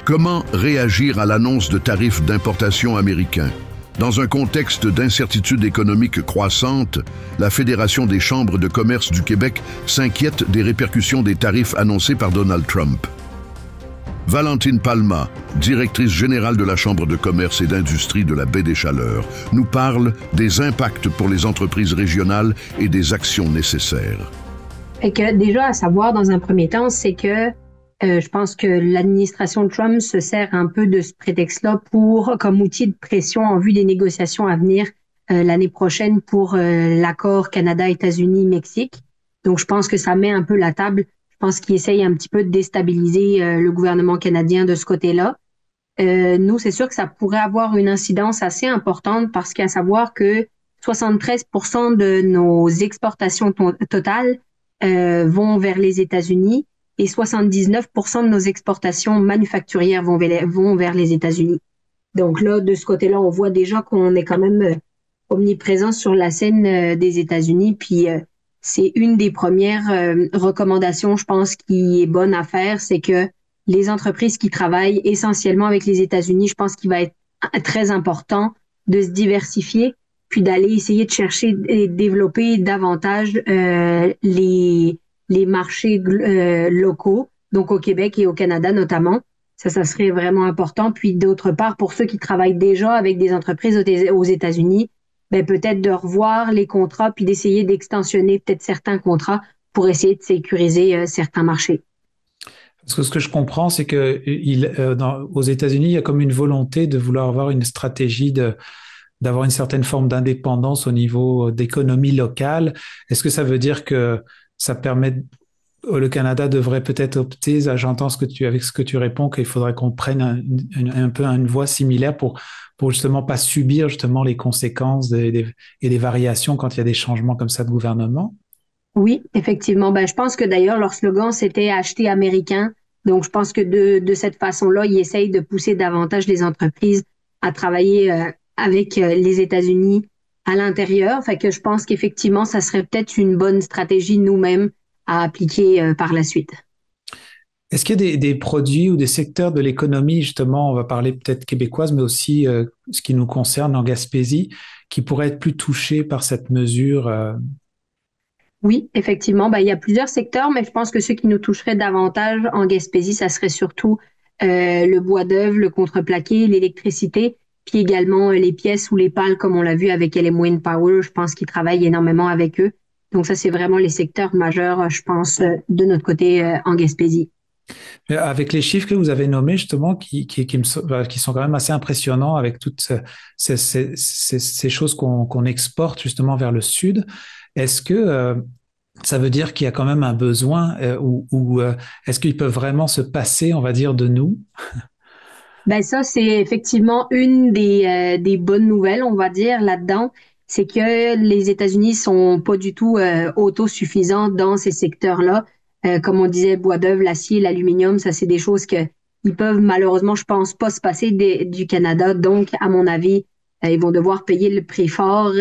Comment réagir à l'annonce de tarifs d'importation américains? Dans un contexte d'incertitude économique croissante, la Fédération des chambres de commerce du Québec s'inquiète des répercussions des tarifs annoncés par Donald Trump. Valentine Palma, directrice générale de la Chambre de commerce et d'industrie de la Baie des Chaleurs, nous parle des impacts pour les entreprises régionales et des actions nécessaires. Et que déjà, à savoir dans un premier temps, c'est que je pense que l'administration Trump se sert un peu de ce prétexte-là comme outil de pression en vue des négociations à venir l'année prochaine pour l'accord Canada-États-Unis-Mexique. Donc, je pense que ça met un peu la table. Je pense qu'il essaye un petit peu de déstabiliser le gouvernement canadien de ce côté-là. Nous, c'est sûr que ça pourrait avoir une incidence assez importante parce qu'à savoir que 73% de nos exportations totales vont vers les États-Unis et 79% de nos exportations manufacturières vont vers les États-Unis. Donc là, de ce côté-là, on voit déjà qu'on est quand même omniprésent sur la scène des États-Unis. Puis c'est une des premières recommandations, je pense, qui est bonne à faire, c'est que les entreprises qui travaillent essentiellement avec les États-Unis, je pense qu'il va être très important de se diversifier, puis d'aller essayer de chercher et développer davantage les marchés locaux, donc au Québec et au Canada notamment. Ça serait vraiment important. Puis d'autre part, pour ceux qui travaillent déjà avec des entreprises aux États-Unis, ben peut-être de revoir les contrats puis d'essayer d'extensionner peut-être certains contrats pour essayer de sécuriser certains marchés. Parce que ce que je comprends, c'est que aux États-Unis, il y a comme une volonté de vouloir avoir une stratégie d'avoir une certaine forme d'indépendance au niveau d'économie locale. Est-ce que ça veut dire que ça permet, le Canada devrait peut-être opter, j'entends avec ce que tu réponds, qu'il faudrait qu'on prenne un peu une voie similaire pour justement pas subir justement les conséquences et des variations quand il y a des changements comme ça de gouvernement? Oui, effectivement. Ben, je pense que d'ailleurs, leur slogan, c'était acheter américain. Donc, je pense que de cette façon-là, ils essayent de pousser davantage les entreprises à travailler avec les États-Unis à l'intérieur. Fait que je pense qu'effectivement, ça serait peut-être une bonne stratégie nous-mêmes à appliquer par la suite. Est-ce qu'il y a des produits ou des secteurs de l'économie, justement, on va parler peut-être québécoise, mais aussi ce qui nous concerne en Gaspésie, qui pourraient être plus touchés par cette mesure? Oui, effectivement, ben, il y a plusieurs secteurs, mais je pense que ceux qui nous toucheraient davantage en Gaspésie, ça serait surtout le bois d'œuvre, le contreplaqué, l'électricité, puis également les pièces ou les pales, comme on l'a vu avec LM Wind Power. Je pense qu'ils travaillent énormément avec eux. Donc ça, c'est vraiment les secteurs majeurs, je pense, de notre côté en Gaspésie. Avec les chiffres que vous avez nommés, justement, qui sont quand même assez impressionnants avec toutes ces choses qu'on exporte justement vers le sud, est-ce que ça veut dire qu'il y a quand même un besoin ou est-ce qu'ils peuvent vraiment se passer, on va dire, de nous? Ben ça, c'est effectivement une des bonnes nouvelles, on va dire, là-dedans. C'est que les États-Unis sont pas du tout autosuffisants dans ces secteurs-là. Comme on disait, le bois d'œuvre, l'acier, l'aluminium, ça, c'est des choses que ils peuvent malheureusement, je pense, pas se passer du Canada. Donc, à mon avis, ils vont devoir payer le prix fort.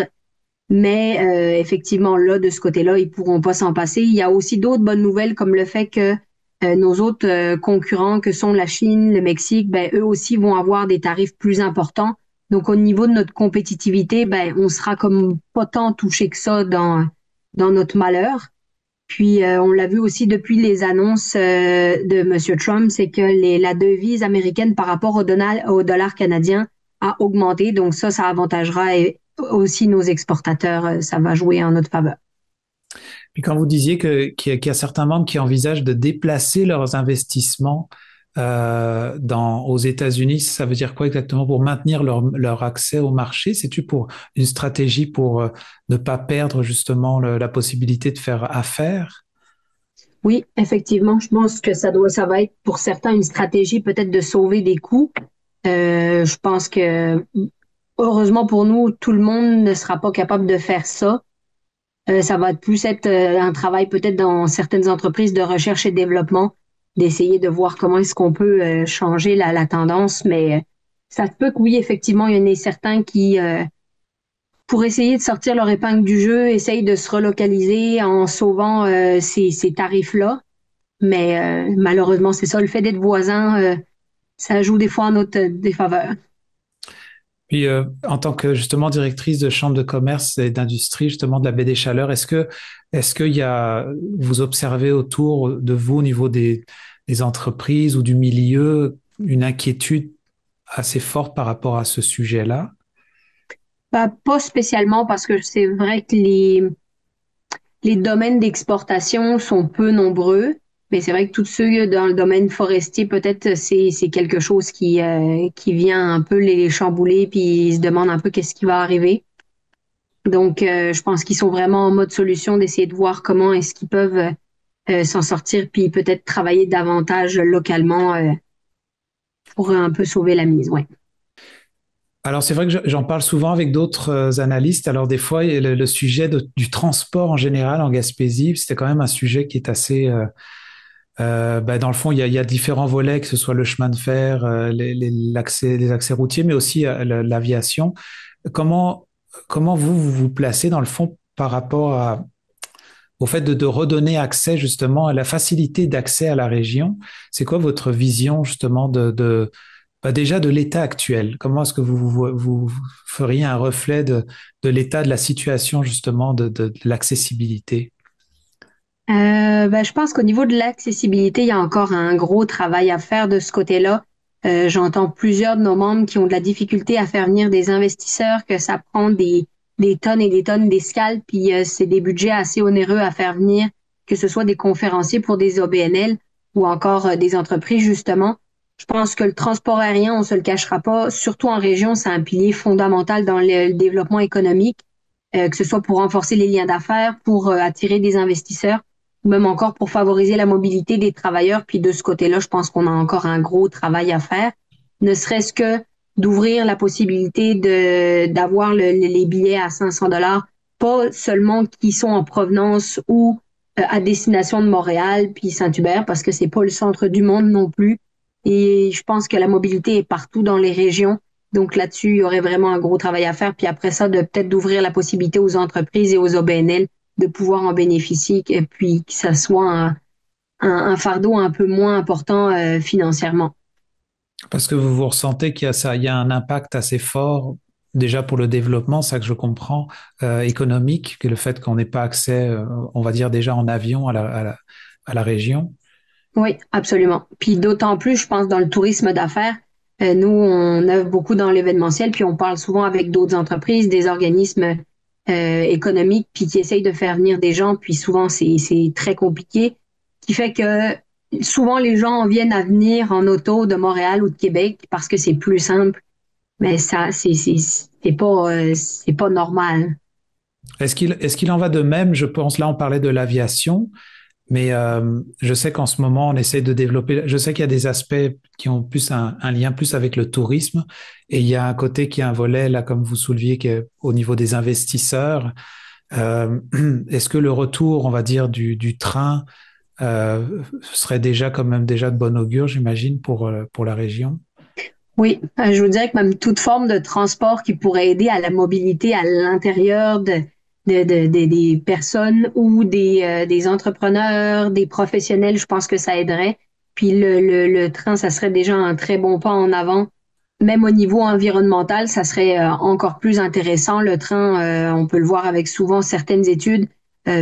Mais effectivement, là, de ce côté-là, ils pourront pas s'en passer. Il y a aussi d'autres bonnes nouvelles, comme le fait que nos autres concurrents, que sont la Chine, le Mexique, ben eux aussi vont avoir des tarifs plus importants. Donc, au niveau de notre compétitivité, ben on sera comme pas tant touché que ça dans notre malheur. Puis, on l'a vu aussi depuis les annonces de Monsieur Trump, c'est que la devise américaine par rapport au dollar canadien a augmenté. Donc, ça avantagera aussi nos exportateurs. Ça va jouer en notre faveur. Puis quand vous disiez qu'il y a certains membres qui envisagent de déplacer leurs investissements aux États-Unis, ça veut dire quoi exactement pour maintenir leur accès au marché? C'est-tu pour une stratégie pour ne pas perdre justement la possibilité de faire affaire? Oui, effectivement, je pense que ça va être pour certains une stratégie peut-être de sauver des coûts. Je pense que heureusement pour nous, tout le monde ne sera pas capable de faire ça. Ça va plus être un travail peut-être dans certaines entreprises de recherche et développement, d'essayer de voir comment est-ce qu'on peut changer la tendance. Mais ça se peut que oui, effectivement, il y en ait certains qui, pour essayer de sortir leur épingle du jeu, essayent de se relocaliser en sauvant ces tarifs-là. Mais malheureusement, c'est ça, le fait d'être voisin ça joue des fois en notre défaveur. Puis, en tant que justement directrice de chambre de commerce et d'industrie, justement de la baie des Chaleurs, est-ce qu'il y a, vous observez autour de vous au niveau des entreprises ou du milieu une inquiétude assez forte par rapport à ce sujet-là? Pas spécialement parce que c'est vrai que les domaines d'exportation sont peu nombreux, mais c'est vrai que tous ceux dans le domaine forestier, peut-être c'est quelque chose qui vient un peu les chambouler, puis ils se demandent un peu qu'est-ce qui va arriver. Donc, je pense qu'ils sont vraiment en mode solution d'essayer de voir comment est-ce qu'ils peuvent s'en sortir, puis peut-être travailler davantage localement pour un peu sauver la mise. Ouais. Alors, c'est vrai que j'en parle souvent avec d'autres analystes. Alors, des fois, il y a le sujet du transport en général en Gaspésie, c'était quand même un sujet qui est assez, dans le fond, il y a différents volets, que ce soit le chemin de fer, les accès routiers, mais aussi l'aviation. Comment, comment vous vous placez dans le fond par rapport au fait de redonner accès justement à la facilité d'accès à la région? C'est quoi votre vision justement déjà de l'état actuel? Comment est-ce que vous feriez un reflet de l'état de la situation justement de l'accessibilité? Je pense qu'au niveau de l'accessibilité, il y a encore un gros travail à faire de ce côté-là. J'entends plusieurs de nos membres qui ont de la difficulté à faire venir des investisseurs, que ça prend des tonnes et des tonnes d'escales, puis c'est des budgets assez onéreux à faire venir, que ce soit des conférenciers pour des OBNL ou encore des entreprises, justement. Je pense que le transport aérien, on se le cachera pas, surtout en région, c'est un pilier fondamental dans le développement économique, que ce soit pour renforcer les liens d'affaires, pour attirer des investisseurs ou même encore pour favoriser la mobilité des travailleurs. Puis de ce côté-là, je pense qu'on a encore un gros travail à faire, ne serait-ce que d'ouvrir la possibilité d'avoir les billets à 500 dollars, pas seulement qui sont en provenance ou à destination de Montréal puis Saint-Hubert, parce que c'est pas le centre du monde non plus. Et je pense que la mobilité est partout dans les régions. Donc là-dessus, il y aurait vraiment un gros travail à faire. Puis après ça, de peut-être d'ouvrir la possibilité aux entreprises et aux OBNL de pouvoir en bénéficier et puis que ça soit un fardeau un peu moins important financièrement. Parce que vous vous ressentez qu'il y a ça, il y a un impact assez fort déjà pour le développement, ça que je comprends, économique, que le fait qu'on n'ait pas accès, on va dire déjà en avion à la région. Oui, absolument. Puis d'autant plus, je pense, dans le tourisme d'affaires, nous, on œuvre beaucoup dans l'événementiel, puis on parle souvent avec d'autres entreprises, des organismes économiques, puis qui essayent de faire venir des gens, puis souvent, c'est très compliqué, qui fait que souvent, les gens viennent à venir en auto de Montréal ou de Québec parce que c'est plus simple, mais ça, c'est pas normal. Est-ce qu'il en va de même? Je pense, là, on parlait de l'aviation, mais je sais qu'en ce moment, on essaie de développer, je sais qu'il y a des aspects qui ont plus un lien plus avec le tourisme, et il y a un côté qui est un volet, là, comme vous souleviez, qui est au niveau des investisseurs. Euh, Est-ce que le retour, on va dire, du train serait déjà quand même déjà de bon augure, j'imagine, pour la région? Oui, je vous dirais que même toute forme de transport qui pourrait aider à la mobilité à l'intérieur des personnes ou des entrepreneurs, des professionnels, je pense que ça aiderait. Puis le train, ça serait déjà un très bon pas en avant. Même au niveau environnemental, ça serait encore plus intéressant. Le train, on peut le voir avec souvent certaines études,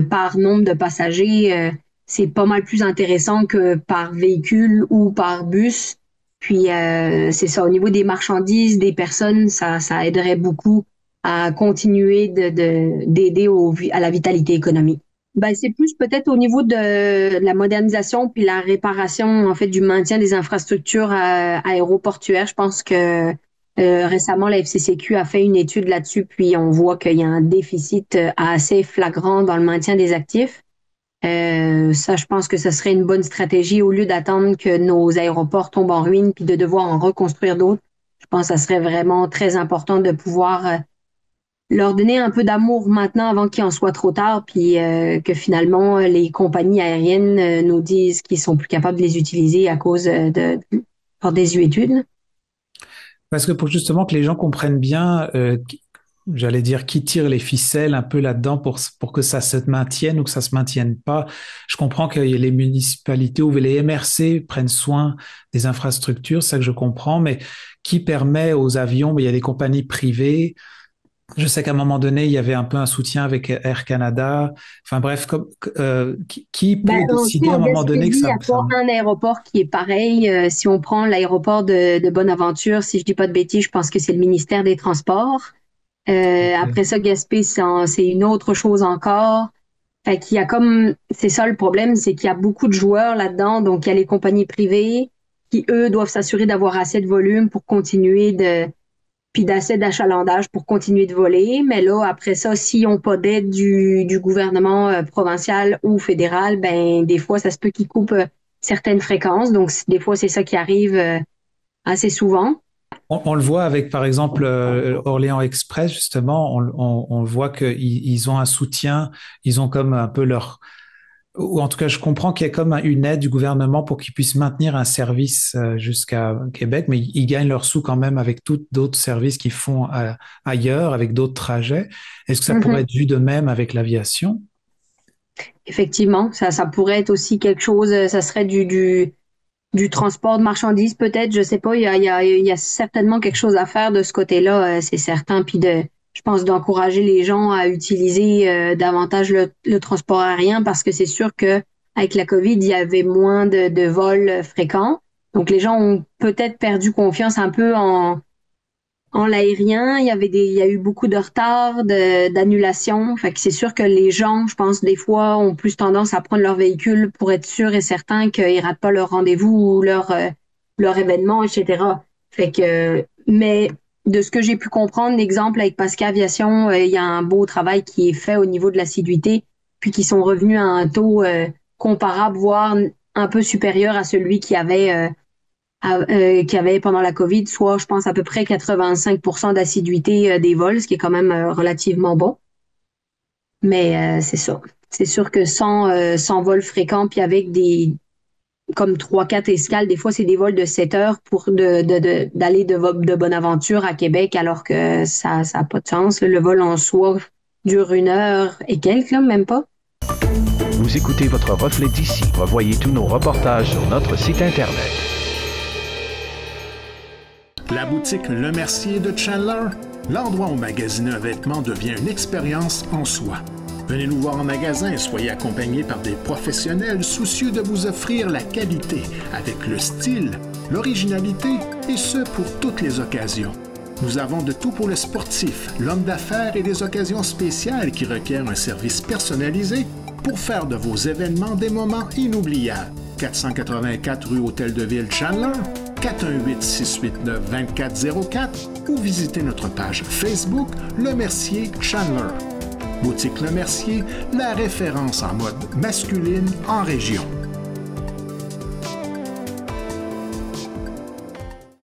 par nombre de passagers, c'est pas mal plus intéressant que par véhicule ou par bus. Puis c'est ça, au niveau des marchandises, des personnes, ça aiderait beaucoup à continuer d'aider à la vitalité économique. Ben, c'est plus peut-être au niveau de la modernisation puis la réparation, en fait, du maintien des infrastructures aéroportuaires. Je pense que récemment, la FCCQ a fait une étude là-dessus, puis on voit qu'il y a un déficit assez flagrant dans le maintien des actifs. Ça, je pense que ce serait une bonne stratégie au lieu d'attendre que nos aéroports tombent en ruine puis de devoir en reconstruire d'autres. Je pense que ça serait vraiment très important de pouvoir leur donner un peu d'amour maintenant avant qu'il en soit trop tard, puis que finalement les compagnies aériennes nous disent qu'ils sont plus capables de les utiliser à cause de leur désuétude. Parce que pour justement que les gens comprennent bien, j'allais dire, qui tire les ficelles un peu là-dedans pour que ça se maintienne ou que ça se maintienne pas. Je comprends que les municipalités ou les MRC prennent soin des infrastructures, c'est ça que je comprends, mais qui permet aux avions, il y a des compagnies privées. Je sais qu'à un moment donné, il y avait un peu un soutien avec Air Canada. Enfin bref, qui peut Aussi décider à en un moment donné que Gaspésie, il ça, n'y a pas un aéroport qui est pareil. Si on prend l'aéroport de Bonaventure, si je dis pas de bêtises, je pense que c'est le ministère des Transports. Après ça, Gaspé, c'est une autre chose encore. Fait qu'il y a comme, c'est ça le problème, c'est qu'il y a beaucoup de joueurs là-dedans. Donc, il y a les compagnies privées qui, eux, doivent s'assurer d'avoir assez de volume pour continuer puis d'assez d'achalandage pour continuer de voler. Mais là, après ça, s'ils n'ont pas d'aide du gouvernement provincial ou fédéral, ben des fois, ça se peut qu'ils coupent certaines fréquences. Donc, des fois, c'est ça qui arrive assez souvent. on le voit avec, par exemple, Orléans Express, justement, on voit qu'ils ont un soutien, ils ont comme un peu leur... Ou en tout cas, je comprends qu'il y a comme une aide du gouvernement pour qu'ils puissent maintenir un service jusqu'à Québec, mais ils gagnent leurs sous quand même avec d'autres services qu'ils font ailleurs, avec d'autres trajets. Est-ce que ça pourrait Mhm. être vu de même avec l'aviation? Effectivement, ça pourrait être aussi quelque chose, ça serait du transport de marchandises peut-être, je sais pas, il y a certainement quelque chose à faire de ce côté-là, c'est certain, puis je pense d'encourager les gens à utiliser davantage le transport aérien parce que c'est sûr que avec la COVID, il y avait moins de vols fréquents. Donc les gens ont peut-être perdu confiance un peu en l'aérien, il y a eu beaucoup de retards, d'annulations. Fait que c'est sûr que les gens, je pense, des fois, ont plus tendance à prendre leur véhicule pour être sûr et certain qu'ils ratent pas leur rendez-vous ou leur événement, etc. Fait que, mais de ce que j'ai pu comprendre, l'exemple avec Pascal Aviation, il y a un beau travail qui est fait au niveau de l'assiduité, puis qui sont revenus à un taux comparable, voire un peu supérieur à celui qu'il y avait pendant la COVID, soit je pense à peu près 85% d'assiduité des vols, ce qui est quand même relativement bon. Mais c'est ça. C'est sûr que sans vol fréquent, puis avec des comme 3-4 escales, des fois c'est des vols de 7 heures pour d'aller de Bonaventure à Québec, alors que ça a pas de sens. Le vol en soi dure 1 heure et quelques, là, même pas. Vous écoutez votre reflet d'ici. Revoyez tous nos reportages sur notre site Internet. La boutique Le Mercier de Chandler, l'endroit où magasiner un vêtement devient une expérience en soi. Venez nous voir en magasin et soyez accompagnés par des professionnels soucieux de vous offrir la qualité avec le style, l'originalité et ce pour toutes les occasions. Nous avons de tout pour le sportif, l'homme d'affaires et des occasions spéciales qui requièrent un service personnalisé pour faire de vos événements des moments inoubliables. 484 rue Hôtel de Ville Chandler, 418-689-2404 ou visitez notre page Facebook Le Mercier Chandler. Boutique Le Mercier, la référence en mode masculine en région.